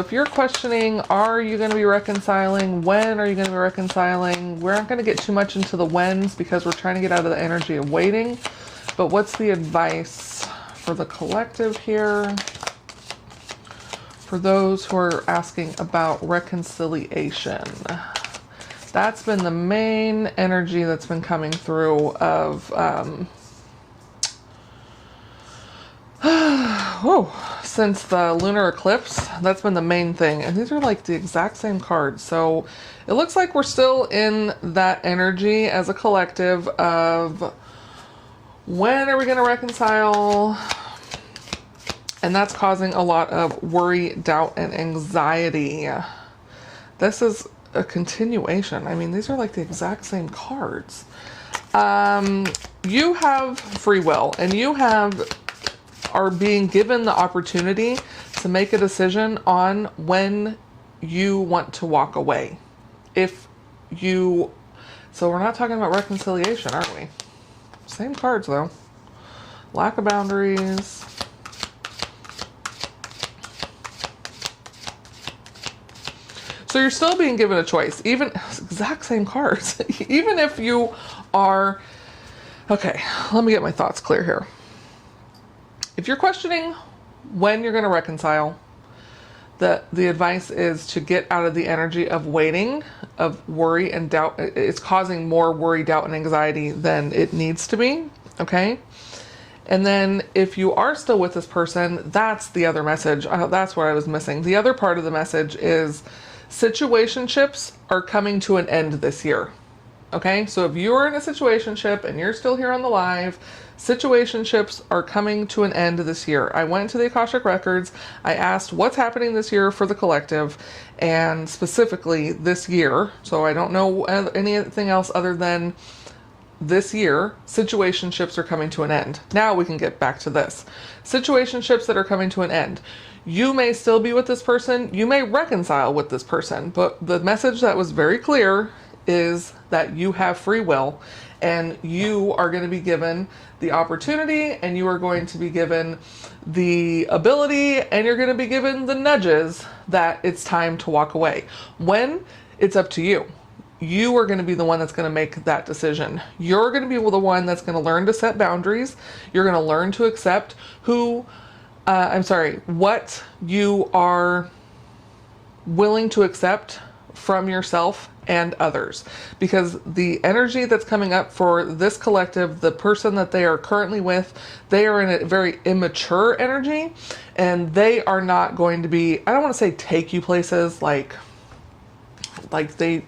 If you're questioning, are you going to be reconciling? When are you going to be reconciling? We're not going to get too much into the whens because we're trying to get out of the energy of waiting. But what's the advice for the collective here? For those who are asking about reconciliation. That's been the main energy that's been coming through of since the lunar eclipse. That's been the main thing. And these are like the exact same cards. So it looks like we're still in that energy as a collective of when are we going to reconcile? And that's causing a lot of worry, doubt, and anxiety. This is a continuation. I mean, these are like the exact same cards. You have free will, and you are being given the opportunity to make a decision on when you want to walk away. So we're not talking about reconciliation, are we? Same cards though. Lack of boundaries. So you're still being given a choice, even exact same cards. Even if you are, okay, let me get my thoughts clear here. If you're questioning when you're going to reconcile, the advice is to get out of the energy of waiting, of worry and doubt. It's causing more worry, doubt, and anxiety than it needs to be, okay? And then if you are still with this person, that's the other message. That's what I was missing. The other part of the message is situationships are coming to an end this year. Okay, so if you're in a situationship and you're still here on the live, situationships are coming to an end this year. I went to the Akashic Records. I asked what's happening this year for the collective, and specifically this year. So I don't know anything else other than this year, situationships are coming to an end. Now we can get back to this. Situationships that are coming to an end. You may still be with this person. You may reconcile with this person. But the message that was very clear is that you have free will, and you are going to be given the opportunity, and you are going to be given the ability, and you're going to be given the nudges that it's time to walk away. When? It's up to you. You are going to be the one that's going to make that decision. You're going to be the one that's going to learn to set boundaries. You're going to learn to accept what you are willing to accept from yourself and others. Because the energy that's coming up for this collective, the person that they are currently with, they are in a very immature energy, and they are not going to be, I don't want to say take you places like you're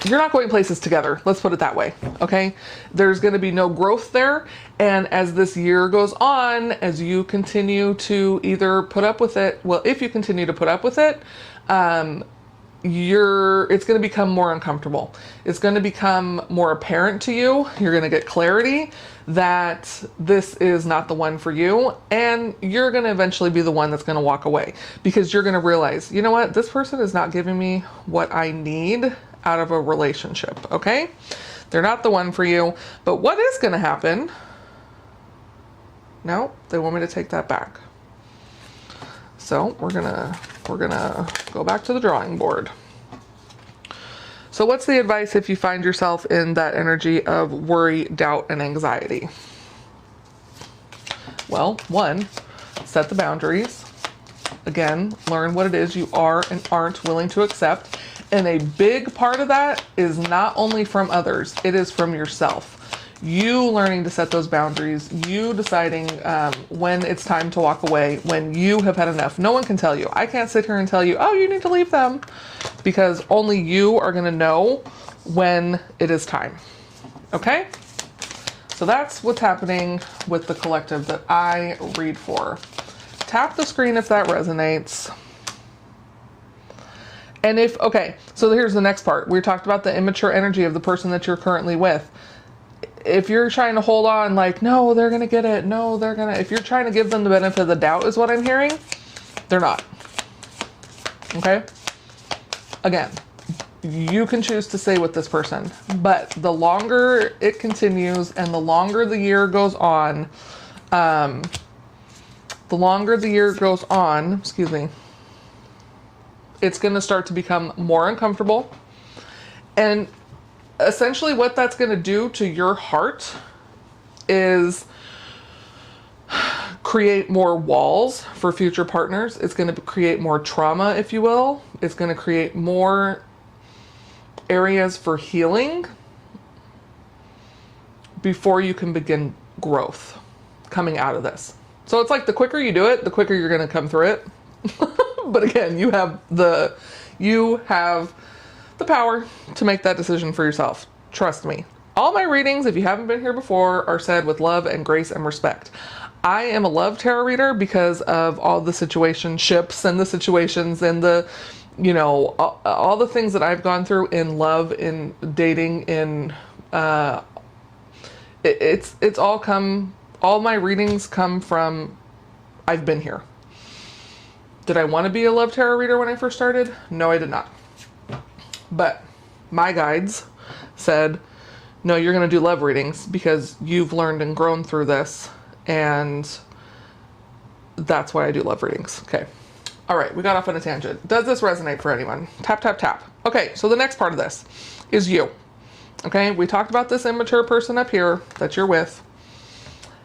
not going places together. Let's put it that way. Okay. There's going to be no growth there. And as this year goes on, as you continue to either put up with it, well, if you continue to put up with it, it's going to become more uncomfortable. It's going to become more apparent to you. You're going to get clarity that this is not the one for you, and you're going to eventually be the one that's going to walk away, because you're going to realize, you know what, this person is not giving me what I need out of a relationship. Okay, they're not the one for you. But what is going to happen? No, they want me to take that back. So we're gonna go back to the drawing board. So what's the advice if you find yourself in that energy of worry, doubt, and anxiety? Well, one, set the boundaries. Again, learn what it is you are and aren't willing to accept. And a big part of that is not only from others, it is from yourself. You learning to set those boundaries, you deciding when it's time to walk away, when you have had enough. No one can tell you. I can't sit here and tell you, oh, you need to leave them, because only you are going to know when it is time. Okay? So that's what's happening with the collective that I read for. Tap the screen if that resonates. And so here's the next part. We talked about the immature energy of the person that you're currently with. If you're trying to hold on, like, no, they're going to get it. No, if you're trying to give them the benefit of the doubt is what I'm hearing, they're not. Okay? Again, you can choose to stay with this person, but the longer it continues and the longer the year goes on, the longer the year goes on, excuse me, it's going to start to become more uncomfortable. And essentially what that's going to do to your heart is create more walls for future partners. It's going to create more trauma, if you will. It's going to create more areas for healing before you can begin growth coming out of this. So it's like the quicker you do it, the quicker you're going to come through it. But again, you have the power to make that decision for yourself. Trust me. All my readings, if you haven't been here before, are said with love and grace and respect. I am a love tarot reader because of all the situationships and the situations and the, you know, all the things that I've gone through in love, in dating, in it's all my readings come from I've been here. Did I want to be a love tarot reader when I first started? No, I did not. But my guides said, no, you're going to do love readings because you've learned and grown through this. And that's why I do love readings. Okay. All right. We got off on a tangent. Does this resonate for anyone? Tap, tap, tap. Okay. So the next part of this is you. Okay. We talked about this immature person up here that you're with.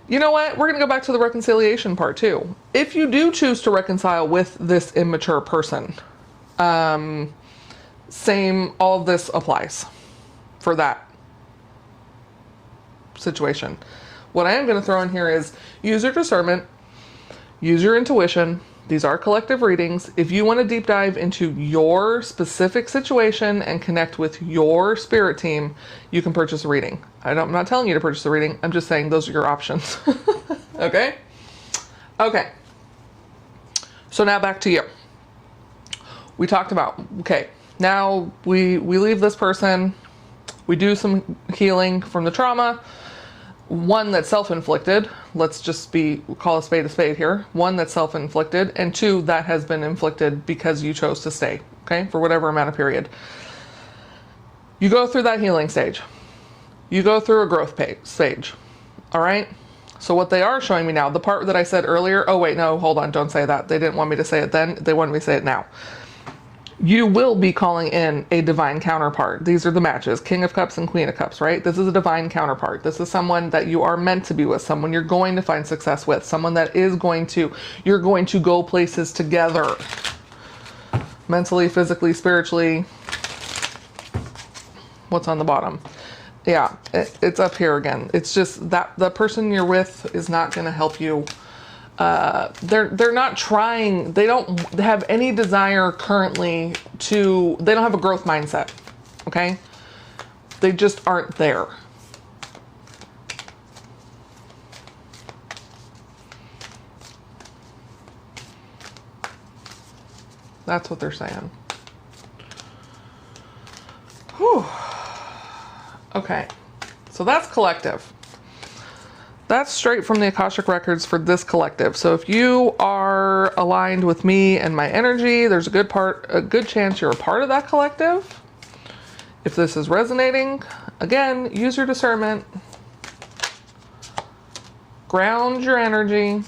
You know what? We're going to go back to the reconciliation part too. If you do choose to reconcile with this immature person, same, all of this applies for that situation. What I am going to throw in here is use your discernment, use your intuition. These are collective readings. If you want to deep dive into your specific situation and connect with your spirit team, you can purchase a reading. I'm not telling you to purchase a reading. I'm just saying those are your options. Okay? Okay. So now back to you. We talked about, okay, now we leave this person. We do some healing from the trauma. One that's self-inflicted. Let's just call a spade here. One that's self-inflicted, and two that has been inflicted because you chose to stay, okay, for whatever amount of period. You go through that healing stage. You go through a growth stage. All right? So what they are showing me now, the part that I said earlier, oh wait, no, hold on, don't say that. They didn't want me to say it then. They wanted me to say it now. You will be calling in a divine counterpart. These are the matches, King of Cups and Queen of Cups, right? This is a divine counterpart. This is someone that you are meant to be with, someone you're going to find success with, someone that you're going to go places together. Mentally, physically, spiritually. What's on the bottom? Yeah, it's up here again. It's just that the person you're with is not going to help you. They're not trying, they don't have any desire currently they don't have a growth mindset, okay? They just aren't there. That's what they're saying. Whew. Okay, so that's collective. That's straight from the Akashic Records for this collective. So if you are aligned with me and my energy, there's a good chance you're a part of that collective. If this is resonating, again, use your discernment. Ground your energy.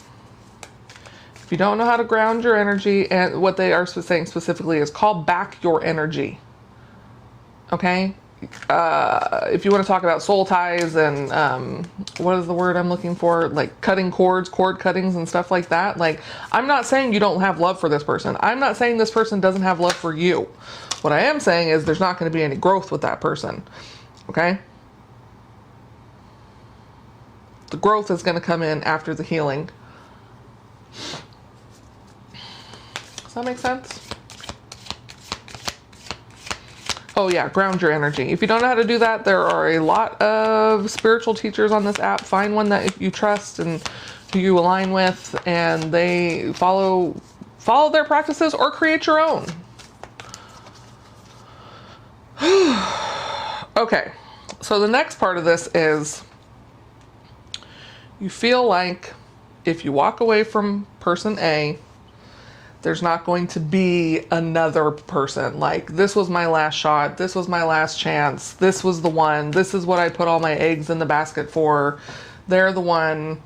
If you don't know how to ground your energy, and what they are saying specifically is call back your energy. Okay? If you want to talk about soul ties and what is the word I'm looking for, like cutting cords, cord cuttings and stuff like that, like, I'm not saying you don't have love for this person. I'm not saying this person doesn't have love for you. What I am saying is there's not going to be any growth with that person. Okay? The growth is going to come in after the healing. Does that make sense? Oh yeah, ground your energy. If you don't know how to do that, there are a lot of spiritual teachers on this app. Find one that you trust and who you align with, and they follow their practices or create your own. Okay, so the next part of this is you feel like if you walk away from person A, there's not going to be another person. Like, this was my last shot. This was my last chance. This was the one. This is what I put all my eggs in the basket for. They're the one.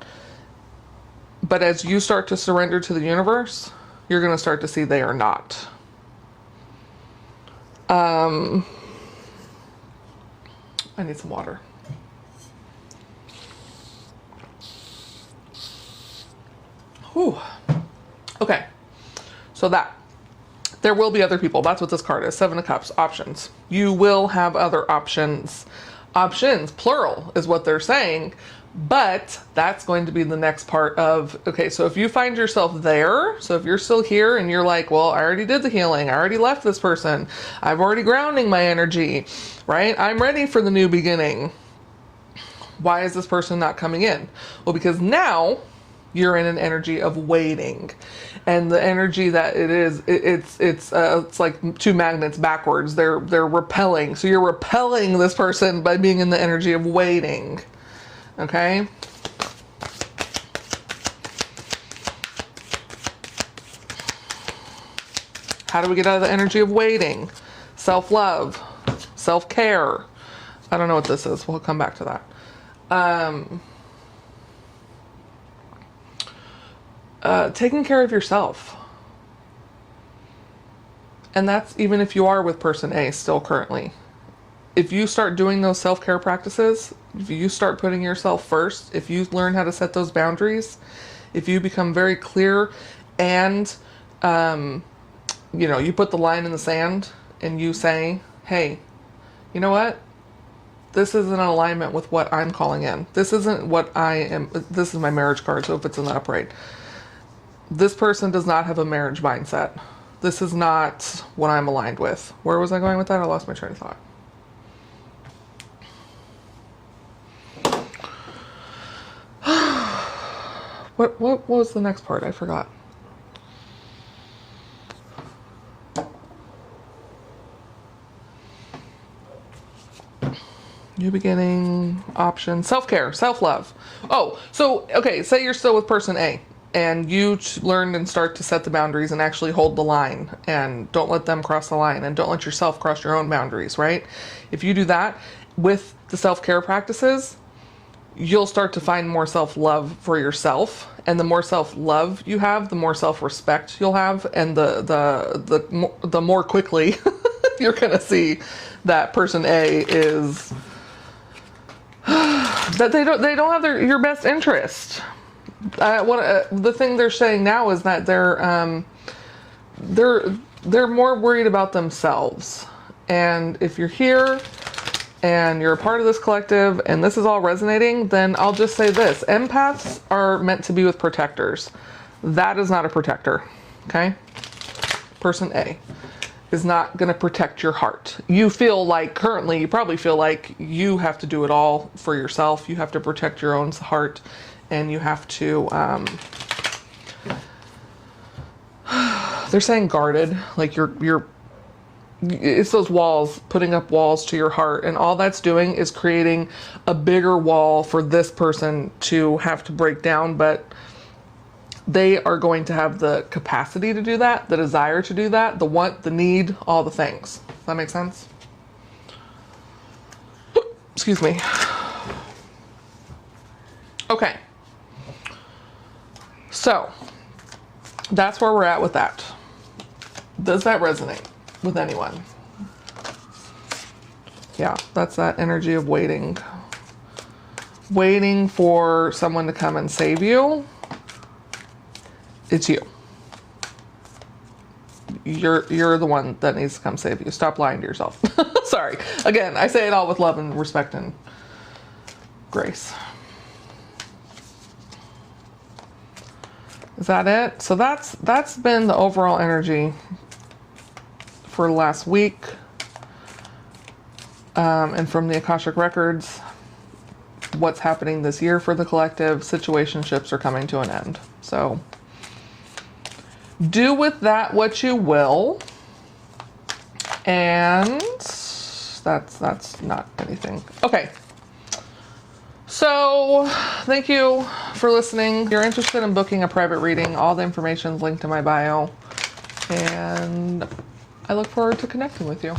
But as you start to surrender to the universe, you're going to start to see they are not. I need some water. Whew. Okay. So there will be other people. That's what this card is. 7 of Cups. Options. You will have other options. Options, plural, is what they're saying. But that's going to be the next part of, okay, so if you find yourself there, so if you're still here and you're like, well, I already did the healing, I already left this person, I'm already grounding my energy, right? I'm ready for the new beginning. Why is this person not coming in? Well, because now you're in an energy of waiting. And the energy that it is, it's like two magnets backwards. They're repelling. So you're repelling this person by being in the energy of waiting. Okay. How do we get out of the energy of waiting? Self-love, self-care. I don't know what this is. We'll come back to that. Taking care of yourself. And that's even if you are with person A still currently. If you start doing those self-care practices, if you start putting yourself first, if you learn how to set those boundaries, if you become very clear and, you put the line in the sand and you say, hey, you know what? This isn't in alignment with what I'm calling in. This isn't what I am. This is my marriage card, so if it's in the upright. This person does not have a marriage mindset. This is not what I'm aligned with. Where was I going with that? I lost my train of thought. What was the next part? I forgot. New beginning, option, self-care, self-love. Oh, so, okay, say you're still with person A and you learned and start to set the boundaries and actually hold the line and don't let them cross the line and don't let yourself cross your own boundaries, right? If you do that with the self-care practices, you'll start to find more self-love for yourself. And the more self-love you have, the more self-respect you'll have. And the more quickly you're going to see that person A is, that they don't have your best interest. The thing they're saying now is that they're more worried about themselves. And if you're here and you're a part of this collective and this is all resonating, then I'll just say this. Empaths are meant to be with protectors. That is not a protector, okay? Person A is not going to protect your heart. You feel like, currently, you probably feel like you have to do it all for yourself. You have to protect your own heart and you have to, they're saying guarded, like it's those walls, putting up walls to your heart, and all that's doing is creating a bigger wall for this person to have to break down, but they are going to have the capacity to do that, the desire to do that, the want, the need, all the things. Does that make sense? Excuse me. Okay. So, that's where we're at with that. Does that resonate with anyone? Yeah, that's that energy of waiting. Waiting for someone to come and save you. It's you. You're the one that needs to come save you. Stop lying to yourself. Sorry. Again, I say it all with love and respect and grace. Is that it? So that's been the overall energy for last week, and from the Akashic Records, what's happening this year for the collective. Situationships are coming to an end. So do with that what you will, and that's not anything. Okay. So, thank you for listening. If you're interested in booking a private reading, all the information is linked in my bio, and I look forward to connecting with you.